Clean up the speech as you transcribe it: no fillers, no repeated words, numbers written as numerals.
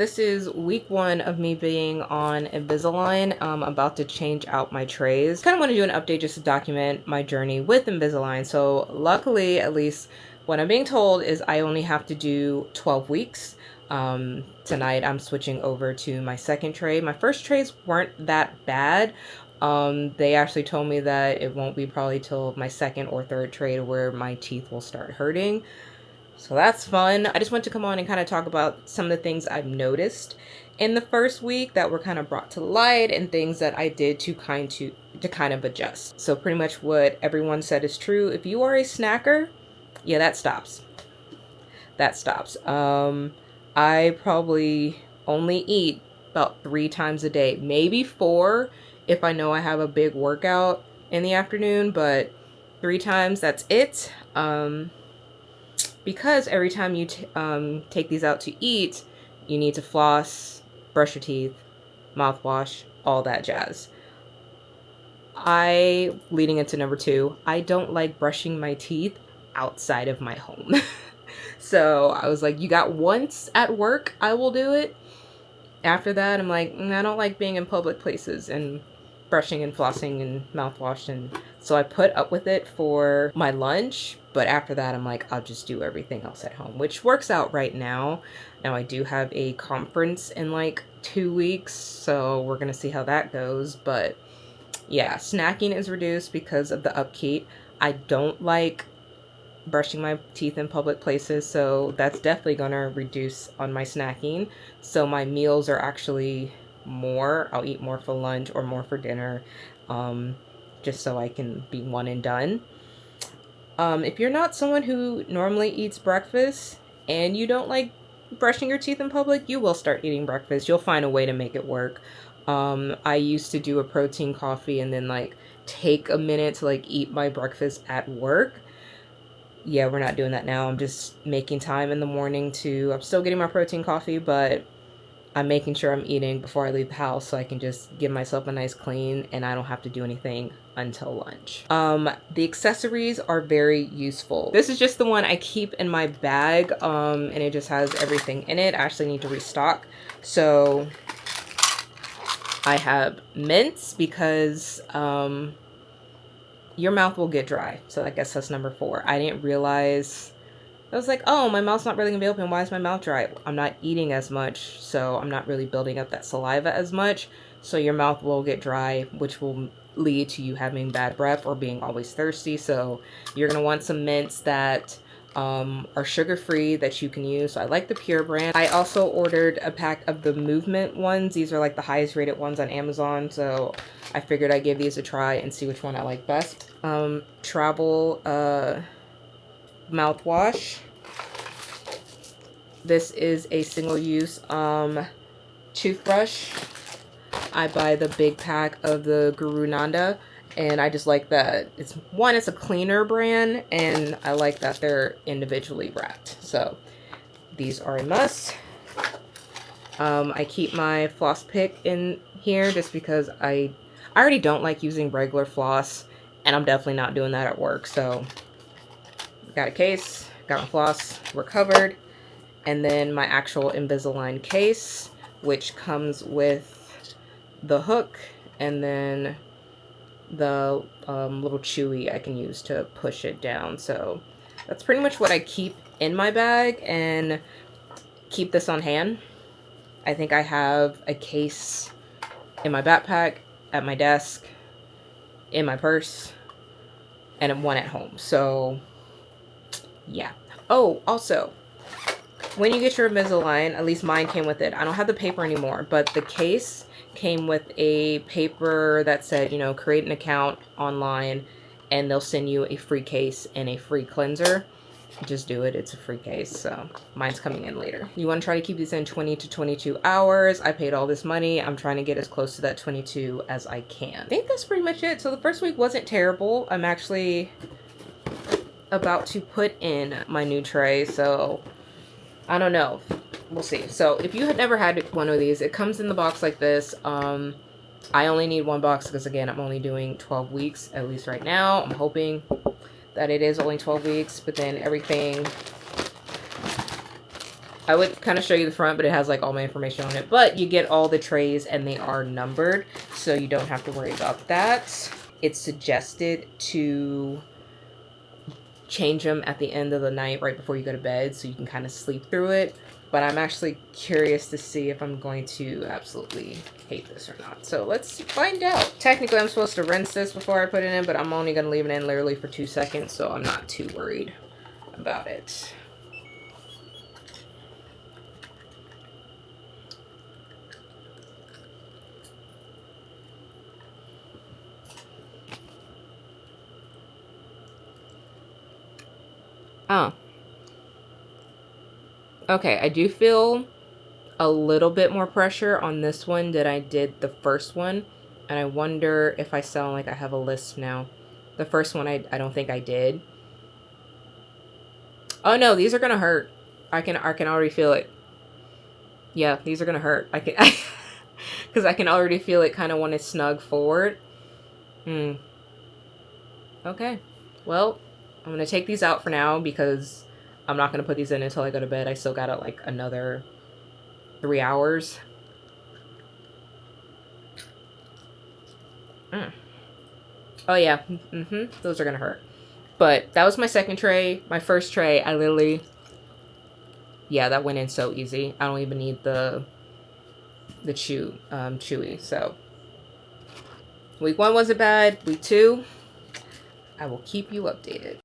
This is week 1 of me being on Invisalign. I'm about to change out my trays. Kind of want to do an update just to document my journey with Invisalign. So luckily, at least what I'm being told is I only have to do 12 weeks. Tonight I'm switching over to my second tray. My first trays weren't that bad. They actually told me that it won't be probably till my second or third tray where my teeth will start hurting. So that's fun. I just want to come on and kind of talk about some of the things I've noticed in the first week that were kind of brought to light and things that I did to kind of adjust. So pretty much what everyone said is true. If you are a snacker, yeah, that stops. That stops. I probably only eat about 3 times a day, maybe 4 if I know I have a big workout in the afternoon, but 3 times, that's it. Because every time you take these out to eat, you need to floss, brush your teeth, mouthwash, all that jazz. Leading into number 2, I don't like brushing my teeth outside of my home. So I was like, you got once at work, I will do it. After that, I'm like, I don't like being in public places and brushing and flossing and mouthwash, and so I put up with it for my lunch, but after that I'm like, I'll just do everything else at home, which works out right now. Now I do have a conference in like 2 weeks, so we're gonna see how that goes. But yeah, snacking is reduced because of the upkeep. I don't like brushing my teeth in public places, so that's definitely gonna reduce on my snacking. So my meals are actually more. I'll eat more for lunch or more for dinner, just so I can be one and done. If you're not someone who normally eats breakfast and you don't like brushing your teeth in public, you will start eating breakfast. You'll find a way to make it work. I used to do a protein coffee and then like take a minute to like eat my breakfast at work. Yeah, we're not doing that now. I'm just making time in the morning I'm still getting my protein coffee, but I'm making sure I'm eating before I leave the house so I can just give myself a nice clean and I don't have to do anything until lunch. The accessories are very useful. This is just the one I keep in my bag, and it just has everything in it. I actually need to restock. So I have mints because your mouth will get dry. So I guess that's number 4. I didn't realize. I was like, oh, my mouth's not really gonna be open. Why is my mouth dry? I'm not eating as much, so I'm not really building up that saliva as much. So your mouth will get dry, which will lead to you having bad breath or being always thirsty. So you're gonna want some mints that are sugar-free that you can use. So I like the Pure brand. I also ordered a pack of the Movement ones. These are like the highest rated ones on Amazon. So I figured I'd give these a try and see which one I like best. Travel mouthwash. This is a single-use toothbrush. I buy the big pack of the Guru Nanda, and I just like that it's a cleaner brand, and I like that they're individually wrapped. So these are a must. I keep my floss pick in here just because I already don't like using regular floss, and I'm definitely not doing that at work. So got a case, got my floss, we're covered. And then my actual Invisalign case, which comes with the hook and then the little chewy I can use to push it down. So that's pretty much what I keep in my bag and keep this on hand. I think I have a case in my backpack, at my desk, in my purse, and one at home. So yeah. Oh, also, when you get your Invisalign, at least mine came with it. I don't have the paper anymore, but the case came with a paper that said, create an account online and they'll send you a free case and a free cleanser. Just do it. It's a free case. So mine's coming in later. You want to try to keep these in 20 to 22 hours. I paid all this money. I'm trying to get as close to that 22 as I can. I think that's pretty much it. So the first week wasn't terrible. I'm actually about to put in my new tray, so I don't know. We'll see. So if you had never had one of these, it comes in the box like this. I only need 1 box because, again, I'm only doing 12 weeks, at least right now. I'm hoping that it is only 12 weeks, but then everything I would kind of show you the front, but it has like all my information on it. But you get all the trays and they are numbered, so you don't have to worry about that. It's suggested to change them at the end of the night right before you go to bed so you can kind of sleep through it. But I'm actually curious to see if I'm going to absolutely hate this or not. So let's find out. Technically, I'm supposed to rinse this before I put it in, but I'm only going to leave it in literally for 2 seconds, so I'm not too worried about it. Oh. Okay, I do feel a little bit more pressure on this one than I did the first one. And I wonder if I sound like I have a lisp now. The first one, I don't think I did. Oh no, these are gonna hurt. I can already feel it. Yeah, these are gonna hurt. Because I can already feel it kind of want to snug forward. Okay. Well, I'm gonna take these out for now because I'm not gonna put these in until I go to bed. I still got like another 3 hours. Oh yeah, those are gonna hurt. But that was my second tray. My first tray, I literally, yeah, that went in so easy. I don't even need the chewy. So week 1 wasn't bad. Week 2, I will keep you updated.